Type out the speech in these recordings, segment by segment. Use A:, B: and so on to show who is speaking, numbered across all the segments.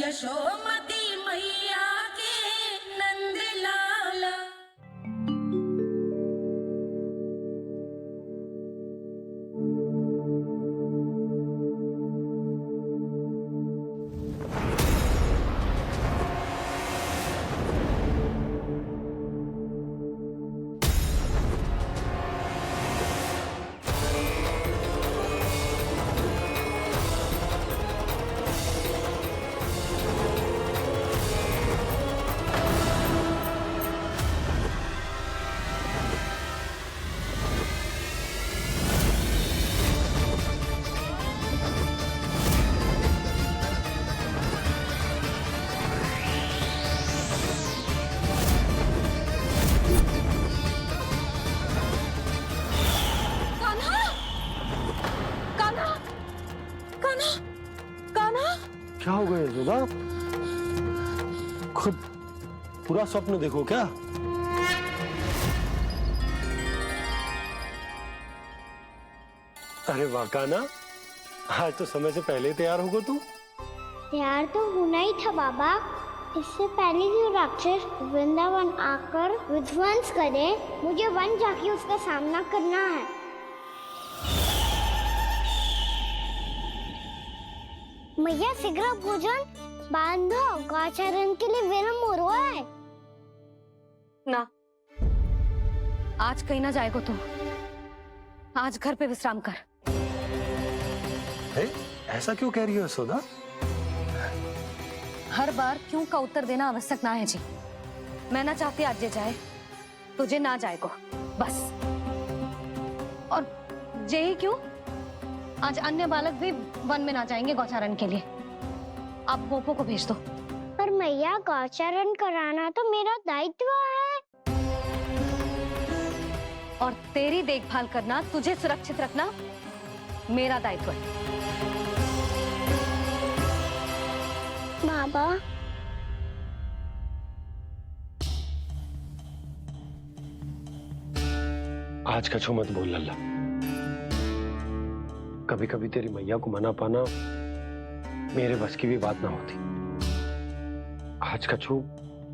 A: यशोमती मैया के नंद लाला।
B: क्या हो गया यशोदा? खुद पूरा स्वप्न देखो क्या? अरे वाह कान्हा, आज तो समय से पहले ही तैयार होगा तू।
C: तैयार तो होना ही था बाबा। इससे पहले कि राक्षस वृंदावन आकर विध्वंस करे, मुझे वन जाके उसका सामना करना है। मैया शीघ्र भोजन बांधो, गौचरण के लिए विलंब हो रहा है।
D: ना, आज कहीं ना जाएगा तुम। आज घर पे विश्राम कर।
B: ऐसा क्यों कह रही हो यशोदा?
D: हर बार क्यों का उत्तर देना आवश्यक ना है जी। मैं ना चाहती आज ये जाए, तुझे ना जाएगा बस। और जे ही क्यों, आज अन्य बालक भी वन में ना जाएंगे गौचारण के लिए। आप पोपो को भेज दो।
C: पर मैया गौचरण कराना तो मेरा दायित्व है।
D: और तेरी देखभाल करना, तुझे सुरक्षित रखना मेरा दायित्व है।
C: बाबा,
B: आज कछु मत बोल लल्ला। कभी कभी तेरी मैया को मना पाना मेरे बस की भी बात ना होती। आज कछु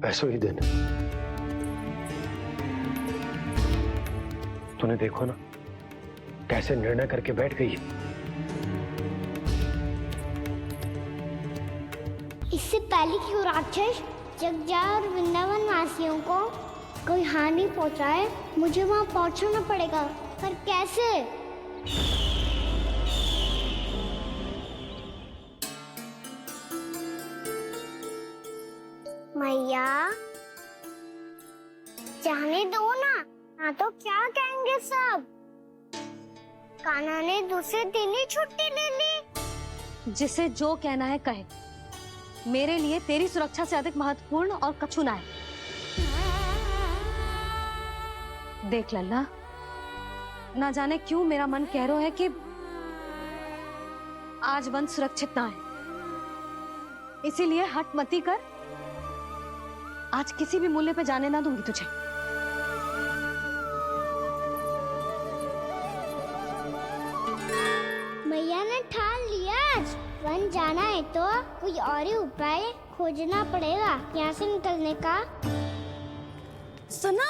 B: पैसों ही देने। तूने देखो ना कैसे निर्णय करके बैठ गई है।
C: इससे पहले कि वो राक्षस जगजा और वृंदावन वासियों को कोई हानि पहुंचाए, मुझे वहां पहुंचना पड़ेगा। पर कैसे? मैया, जाने दो ना, हाँ तो क्या कहेंगे सब। कान्हा ने दूसरे दिन ही छुट्टी ले ली।
D: जिसे जो कहना है कहे। मेरे लिए तेरी सुरक्षा से अधिक महत्वपूर्ण और कछु ना है। देख लल्ला, ना जाने क्यों मेरा मन कह रहा है कि आज वन सुरक्षित ना है। इसीलिए हट मती कर। आज किसी भी मूल्य पे जाने ना दूंगी तुझे।
C: मैया ने ठान लिया, आज वन जाना है तो कोई और ही उपाय खोजना पड़ेगा यहाँ से निकलने का। सुनो,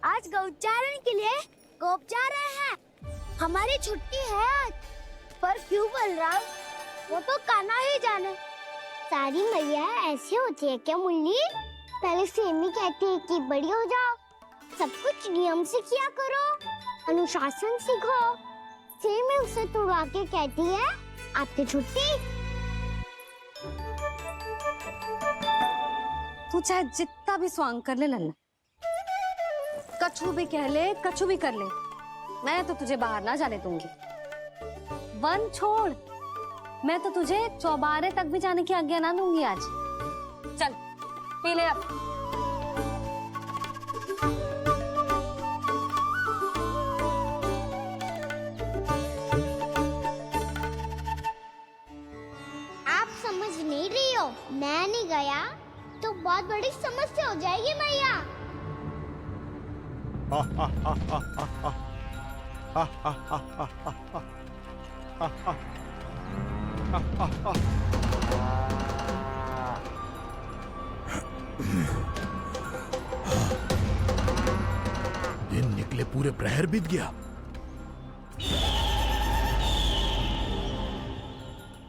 C: आज गौचारण के लिए गोप जा रहे हैं। हमारी छुट्टी है आज। पर क्यों बलराम, वो तो कान्हा ही जाने। सारी मैया ऐसी होती है क्या मुन्नी? पहले सेमी कहती है कि बड़ी हो जाओ, सब कुछ नियम से किया करो, अनुशासन सीखो। सेमी उसे तुड़वा के कहती है आपकी छुट्टी।
D: तू चाहे जितना भी स्वांग कर ले लल्ला, कछु भी कह ले, कछु भी कर ले, मैं तो तुझे बाहर ना जाने दूंगी। वन छोड़, मैं तो तुझे चौबारे तक भी जाने की आज्ञा ना दूंगी आज। चल पी ले अब।
C: आप समझ नहीं रही हो, मैं नहीं गया तो बहुत बड़ी समस्या हो जाएगी मैया।
E: दिन निकले पूरे प्रहर बीत गया।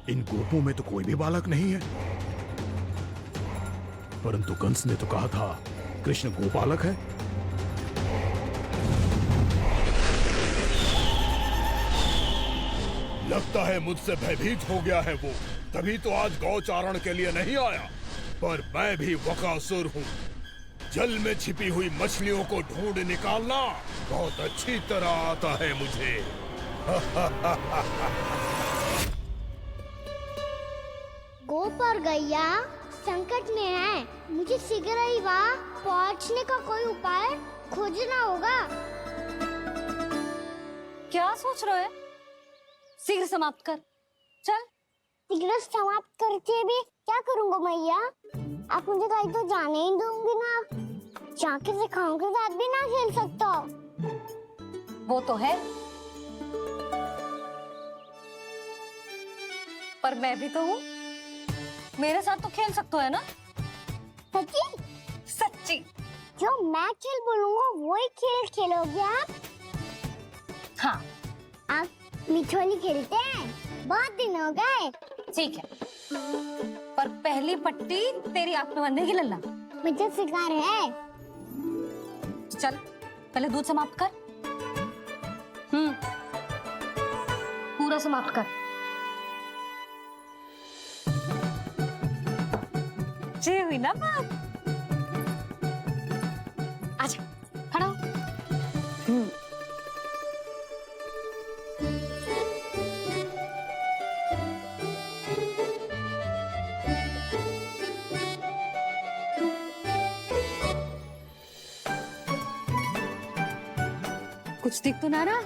E: इन गोपों में तो कोई भी बालक नहीं है, परंतु कंस ने तो कहा था कृष्ण गोपालक है। लगता है मुझसे भयभीत हो गया है वो, तभी तो आज गौचारण के लिए नहीं आया। पर मैं भी बकासुर हूँ। जल में छिपी हुई मछलियों को ढूंढ निकालना बहुत अच्छी तरह आता है मुझे।
C: गोप और गैया संकट में है, मुझे शीघ्र ही वहाँ पहुँचने का कोई उपाय खोजना होगा।
D: क्या सोच रहे है? शीघ्र समाप्त कर, चल।
C: शीघ्र समाप्त करके भी क्या करूँगा मैया? आप मुझे कहीं तो जाने ही दूंगी ना। जाके सिखाओं के साथ भी ना खेल सकता।
D: वो तो है, पर मैं भी तो हूँ, मेरे साथ तो खेल सकते हो है ना?
C: सच्ची?
D: सच्ची।
C: जो मैं खेल बोलूँगा वही खेल खेलोगे आप?
D: हाँ।
C: आप मिठोली खेलते हैं? बहुत दिन हो गए।
D: ठीक है, पर पहली पट्टी तेरी आंख में बनने की लल्ला।
C: मुझे शिकार है।
D: चल पहले दूध समाप्त कर। पूरा समाप्त कर। ये हुई ना बात। आजा, खड़ा हो। कुछ दिख तो ना रहा।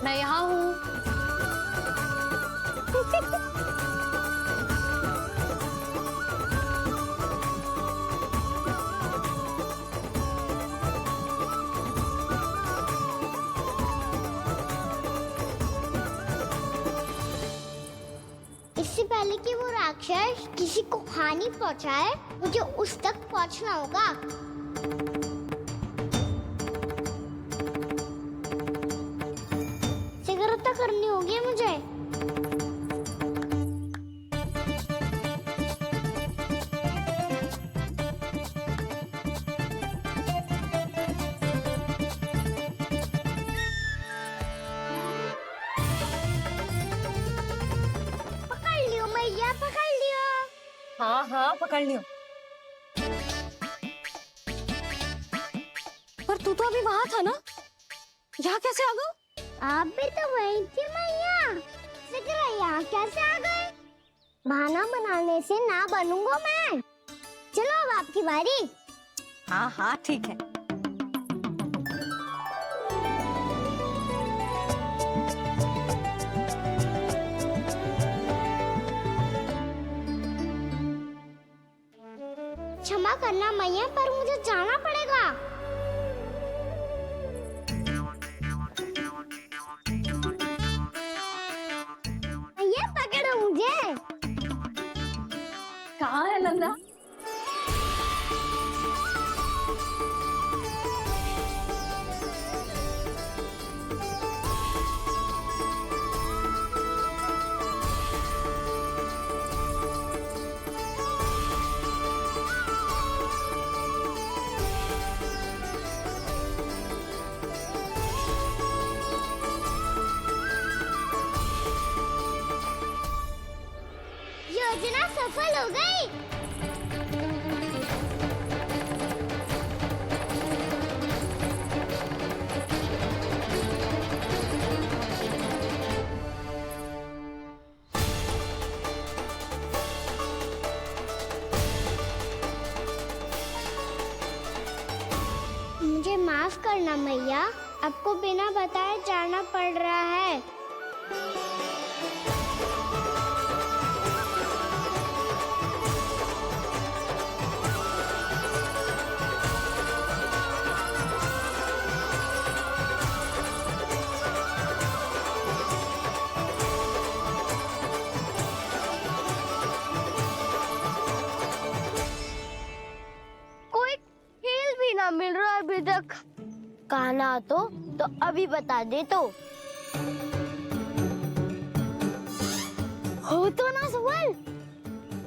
D: मैं यहाँ हूँ।
C: इससे पहले कि वो राक्षस किसी को हानि पहुंचाए, मुझे उस तक पहुंचना होगा। शीघ्रता करनी होगी मुझे। पकड़ लियो मैया, पकड़ लियो।
D: हाँ हाँ पकड़ लियो। पर तू तो अभी वहां था ना, यहाँ कैसे आ गया?
C: आप भी तो वही थी मैया। शीघ्र यहाँ कैसे आ गए? बहाना बनाने से ना बनूंगा मैं। चलो अब आपकी बारी।
D: हाँ हाँ ठीक है।
C: क्षमा करना मैया, पर मुझे जाना पड़ेगा। मैया पकड़ो मुझे।
D: कहाँ है लल्ला?
C: सफल हो गई। मुझे माफ करना मैया, आपको बिना बताए जाना पड़ रहा है। कोई खेल भी ना मिल रहा अभी तक। कहना तो अभी बता दे तो। हो तो ना सवाल,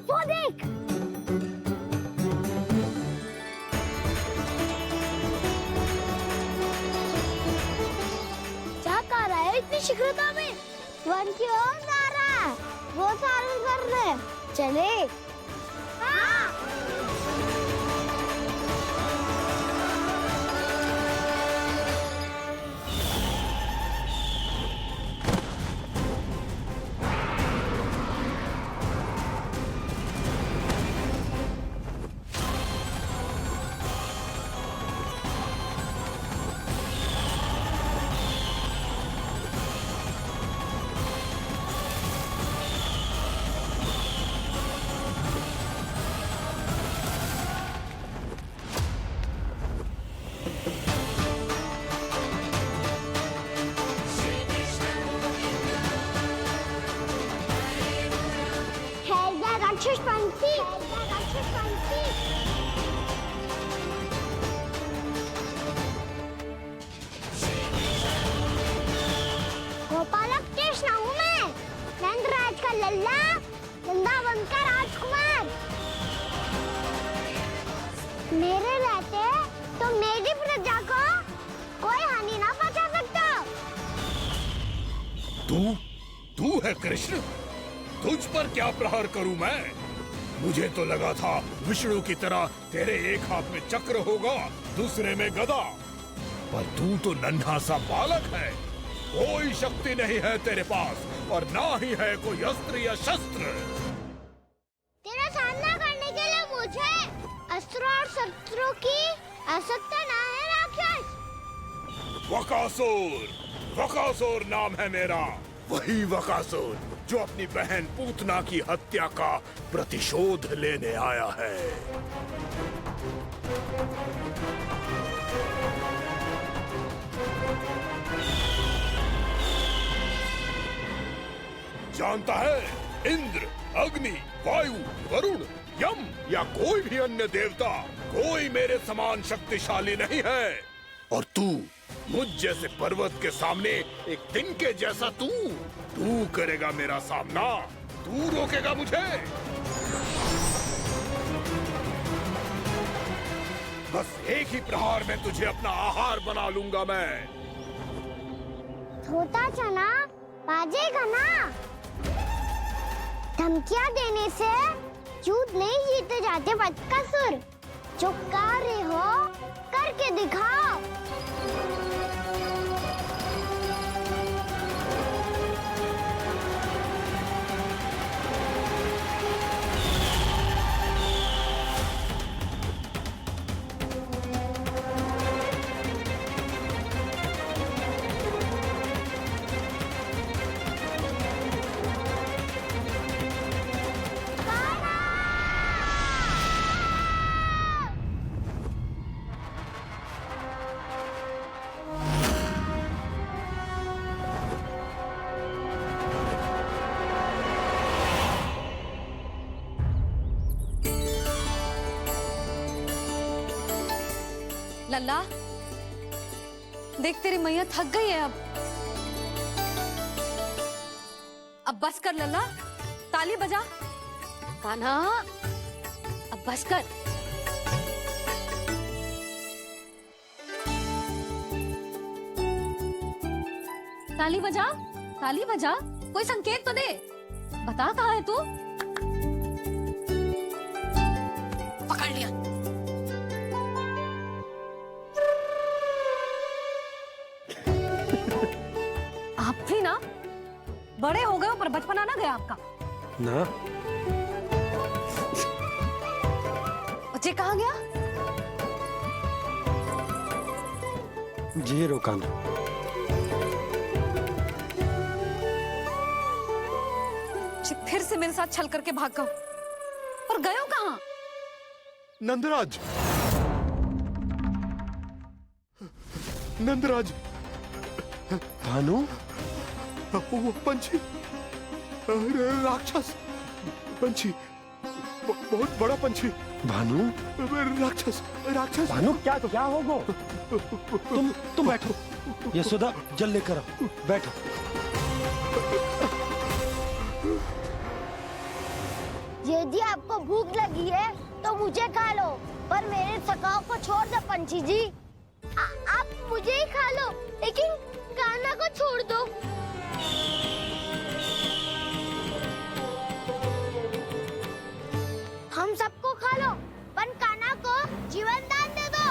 C: वो देख। क्या कर रहा है इतनी शीघ्रता में? वन की ओर जा रहा है, वो सारे कर रहे। चले। हाँ। राक्षसपंथी, राक्षसपंथी। गोपालक कृष्ण हूँ मैं, नंदराज का लल्ला, वृंदावन का राजकुमार। मेरे रहते तो मेरी प्रजा को कोई हानि ना पहुंचा सकता।
E: तू है कृष्ण? तुझ पर क्या प्रहार करूं मैं? मुझे तो लगा था विष्णु की तरह तेरे एक हाथ में चक्र होगा, दूसरे में गदा, पर तू तो नन्हा सा बालक है। कोई शक्ति नहीं है तेरे पास और ना ही है कोई अस्त्र या शस्त्र।
C: तेरा सामना करने के लिए मुझे अस्त्र और शस्त्रों की आवश्यकता ना है राक्षस।
E: वकासुर नाम है मेरा, वही वकासुर जो अपनी बहन पूतना की हत्या का प्रतिशोध लेने आया है। जानता है, इंद्र, अग्नि, वायु, वरुण, यम या कोई भी अन्य देवता, कोई मेरे समान शक्तिशाली नहीं है। और तू मुझ जैसे पर्वत के सामने एक तिनके जैसा तू करेगा मेरा सामना? तू रोकेगा मुझे? बस एक ही प्रहार में तुझे अपना आहार बना लूंगा मैं।
C: छोटा चना बाजेगा ना। धमकियां देने से युद्ध नहीं जीते जाते बदकसूर। जो कार्य हो करके दिखाओ।
D: लल्ला, देख तेरी मैया थक गई है अब बस कर लल्ला, ताली बजा। कान्हा, अब बस कर। ताली बजा, ताली बजा, कोई संकेत तो दे। बता कहाँ है तू? काफी ना, बड़े हो गए हो पर बचपना ना गया आपका।
B: ना
D: बच्चे कहाँ गया?
B: ये रोकाना।
D: फिर से मेरे साथ छल करके भाग गए और गए हो कहाँ?
E: नंदराज, नंदराज,
B: भानु,
E: वो पंछी, राक्षस पंछी, बहुत बड़ा पंछी।
B: भानु,
E: राक्षस, राक्षस।
B: भानु क्या हो गो? तुम बैठो, यशोदा जल लेकर आओ, बैठो।
C: यदि आपको भूख लगी है तो मुझे खा लो, पर मेरे थकाव को छोड़ दो पंछी जी। आप मुझे ही खा लो, लेकिन कान्हा को छोड़ दो। हम सबको खा लो, पर कान्हा को जीवन दान दे दो।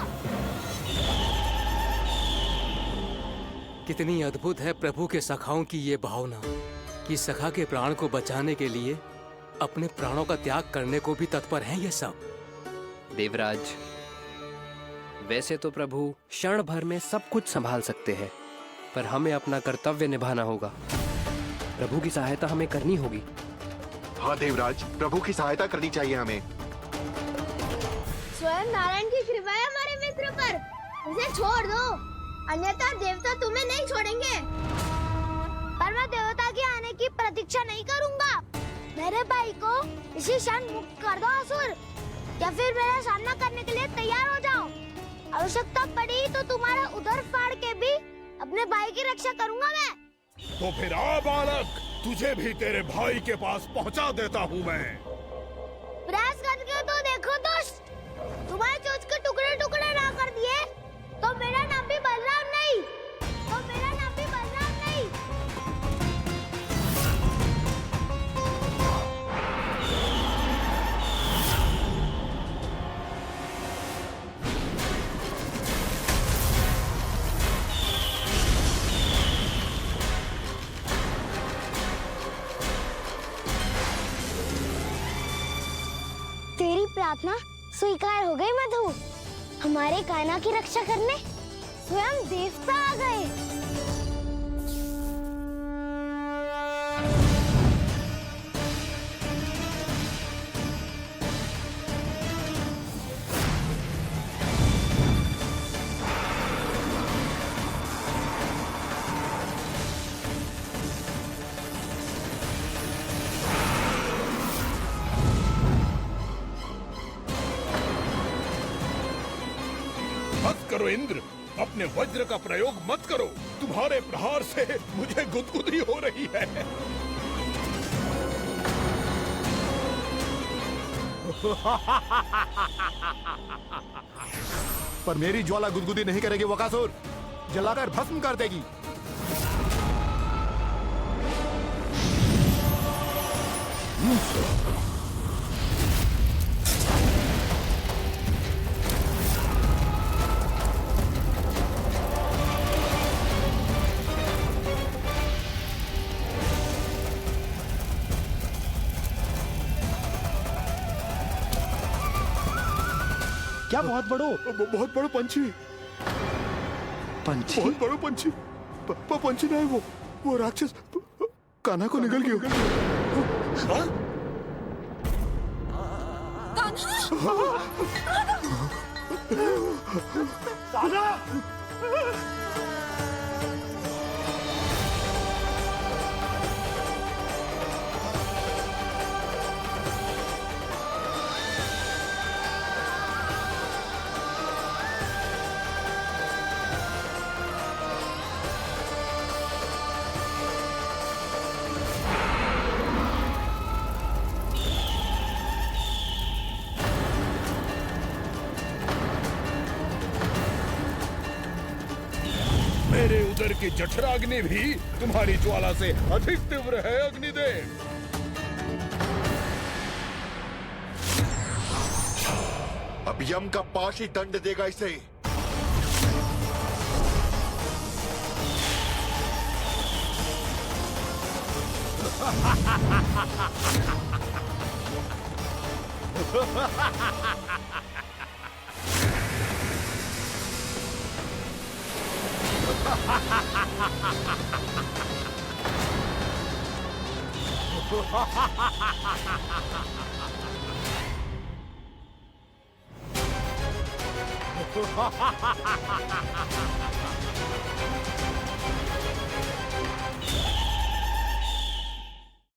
F: कितनी अद्भुत है प्रभु के सखाओं की ये भावना कि सखा के प्राण को बचाने के लिए अपने प्राणों का त्याग करने को भी तत्पर हैं ये सब।
G: देवराज, वैसे तो प्रभु क्षण भर में सब कुछ संभाल सकते हैं, पर हमें अपना कर्तव्य निभाना होगा। प्रभु की सहायता हमें करनी होगी।
H: हाँ देवराज, प्रभु की सहायता करनी चाहिए हमें।
C: स्वयं नारायण की कृपा है हमारे मित्र पर, उसे छोड़ दो, अन्यथा देवता तुम्हें नहीं छोड़ेंगे। पर मैं देवता के आने की प्रतीक्षा नहीं करूंगा। मेरे भाई को इसी क्षण मुक्त कर दो असुर, या फिर मेरा सामना करने के लिए तैयार हो जाओ। आवश्यकता पड़ी तो तुम्हारा उधर फाड़ के भी अपने भाई की रक्षा करूंगा मैं।
E: तो फिर आ बालक, तुझे भी तेरे भाई के पास पहुंचा देता हूँ मैं।
C: प्रयास करके तो देखो दोस्त, तुम्हारे चोंच के टुकड़े टुकड़े ना कर दिए तो मेरा नाम भी बलराम नहीं, तो मेरा नाम भी बलराम नहीं। तेरी प्रार्थना स्वीकार हो गई मधु। हमारे कान्हा की रक्षा करने स्वयं देवता आ गए।
E: मत करो इंद्र, अपने वज्र का प्रयोग मत करो। तुम्हारे प्रहार से मुझे गुदगुदी हो रही है।
H: पर मेरी ज्वाला गुदगुदी नहीं करेगी वकासुर, जलाकर भस्म कर देगी।
B: क्या बहुत बड़ो?
E: बहुत बड़ा पंछी,
B: पंछी?
E: बहुत बड़ा पंछी। पंछी नहीं, वो राक्षस कान्हा को निगल गया। हाँ? मेरे उदर की जठराग्नि भी तुम्हारी ज्वाला से अधिक तीव्र है अग्निदेव।
H: अब यम का पाश ही दंड देगा इसे।